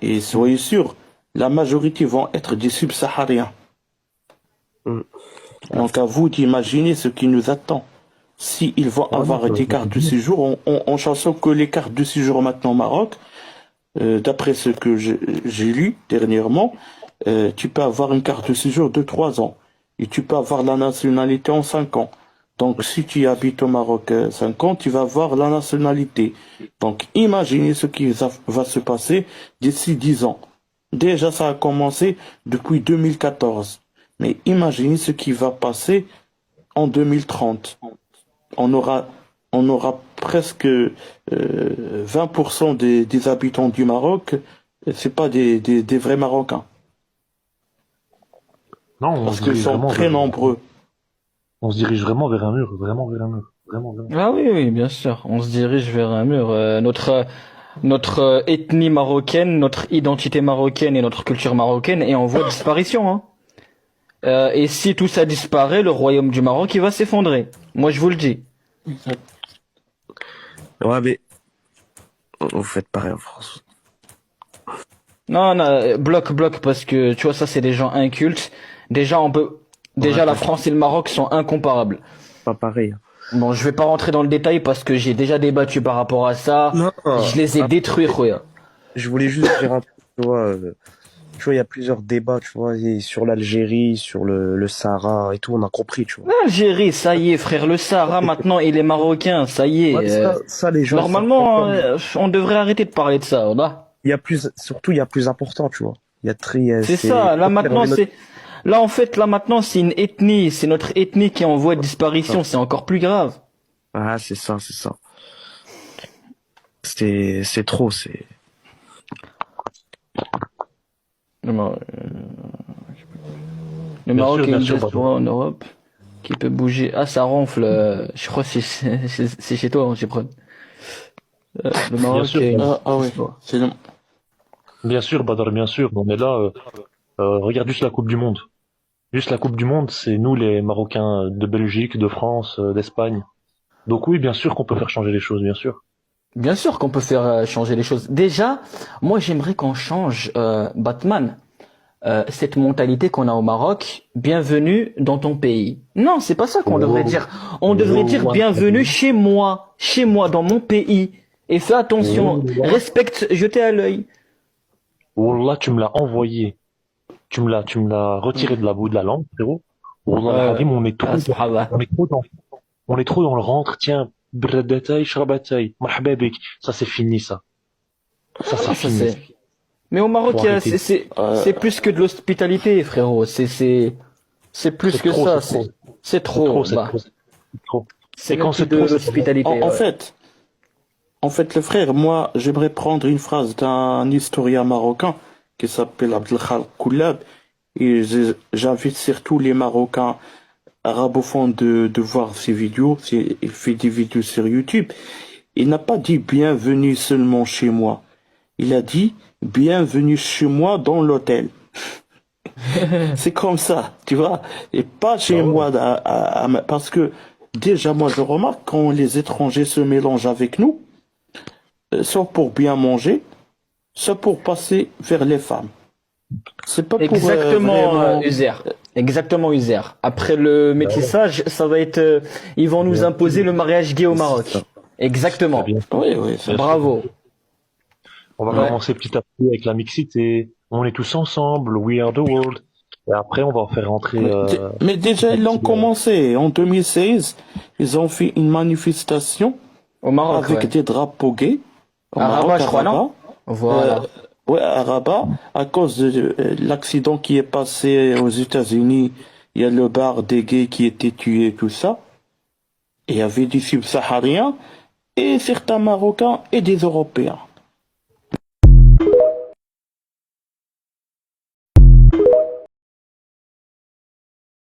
Et soyez sûr, la majorité vont être des subsahariens. Mm. Donc à vous d'imaginer ce qui nous attend. Si ils vont Ah non, avoir des cartes de séjour, on chansonne que les cartes de séjour maintenant au Maroc, d'après ce que j'ai lu dernièrement, tu peux avoir une carte de séjour de 3 ans. Et tu peux avoir la nationalité en 5 ans. Donc si tu habites au Maroc 5 ans, tu vas avoir la nationalité. Donc imaginez ce qui va se passer d'ici 10 ans. Déjà ça a commencé depuis 2014. Mais imaginez ce qui va passer en 2030. On aura, on aura presque 20% des habitants du Maroc, c'est pas des vrais Marocains. Non, on Parce se qu'ils dirige sont vraiment très vers, nombreux. on se dirige vraiment vers un mur, vraiment vers un mur, vraiment vers un mur. Ah oui, oui, bien sûr. On se dirige vers un mur. Notre ethnie marocaine, notre identité marocaine et notre culture marocaine est en voie de disparition, hein. Et si tout ça disparaît, le royaume du Maroc, il va s'effondrer. Moi, je vous le dis. Ouais, mais vous faites pareil en France. Non, non, bloc, parce que, tu vois, ça, c'est des gens incultes. Déjà, Ouais, la France et le Maroc sont incomparables. pas pareil. Bon, je vais pas rentrer dans le détail parce que j'ai déjà débattu par rapport à ça. Non, Je les ai détruits, Khoya. je voulais juste dire un truc, tu vois, il y a plusieurs débats, tu vois, et sur l'Algérie, sur le Sahara et tout, on a compris, tu vois. L'Algérie, ça y est, frère, le Sahara, maintenant, il est marocain, ça y est. Ouais, ça, les gens, ils savent Normalement, pas, mais on devrait arrêter de parler de ça, là. il y a plus, surtout, il y a plus important, tu vois. Il y a très, C'est ça, là maintenant, là, en fait, là maintenant, c'est une ethnie, c'est notre ethnie qui est en voie de disparition, c'est encore plus grave. Ah, c'est ça, c'est ça. C'est trop, c'est... Le, Mar- le Bien Maroc sûr, est bien une sûr, diaspora en Europe qui peut bouger. Ah, ça ronfle, je crois que c'est chez toi, hein, j'ai preuve. Le bien Maroc sûr, est une Ah oui, diaspora. c'est le- bien sûr, Badr, bien sûr. On est là. Regarde juste la Coupe du Monde. Juste la Coupe du Monde, c'est nous les Marocains de Belgique, de France, d'Espagne. Donc oui, bien sûr qu'on peut faire changer les choses, bien sûr. Bien sûr qu'on peut faire changer les choses. Déjà, moi j'aimerais qu'on change, Batman, cette mentalité qu'on a au Maroc. Bienvenue dans ton pays. Non, c'est pas ça qu'on devrait dire. On devrait dire bienvenue chez moi, dans mon pays. Et fais attention, respecte, jetez à l'œil. Wallah, tu me l'as envoyé. Tu me l'as retiré de la bout de la langue, frérot. Wallah, al-Azim, Subhanallah. on est trop dans le rentre. Tiens, bradataï, shrabataï, marhaba bik. Ça, c'est fini, ça. Ça, c'est Ça, fini. c'est- Mais au Maroc, Faut arrêter. c'est plus que de l'hospitalité, frérot. C'est plus C'est que trop, ça. c'est trop. C'est trop. C'est Bah, trop, c'est trop. c'est Et même quand plus c'est de trop, c'est l'hospitalité. En Ouais. fait, le frère, moi, j'aimerais prendre une phrase d'un historien marocain qui s'appelle Abdelkhal Koulab. Et j'invite surtout les Marocains arabophones de voir ses vidéos. Il fait des vidéos sur YouTube. Il n'a pas dit bienvenue seulement chez moi. Il a dit bienvenue chez moi dans l'hôtel. C'est comme ça, tu vois. Et pas chez moi, parce que déjà, moi, je remarque quand les étrangers se mélangent avec nous, soit pour bien manger, soit pour passer vers les femmes. C'est pas pour Exactement, vraiment... Uzer. Exactement, Uzer. Après le métissage, ça va être, ils vont nous imposer le mariage gay au Maroc. ça. Exactement. bien. Oui, oui, c'est... Bravo. On va Ouais. commencer petit à petit avec la mixité. On est tous ensemble. We are the world. Et après, on va en faire rentrer. Mais déjà, ils l'ont commencé. En 2016, ils ont fait une manifestation Au Maroc, avec ouais. des drapeaux gays. Au À Maroc, Rabat, je à crois, non? Rabat. Voilà. Ouais, à Rabat, à cause de l'accident qui est passé aux États-Unis. Il y a le bar des gays qui était tué, tout ça. Et il y avait des subsahariens et certains Marocains et des Européens.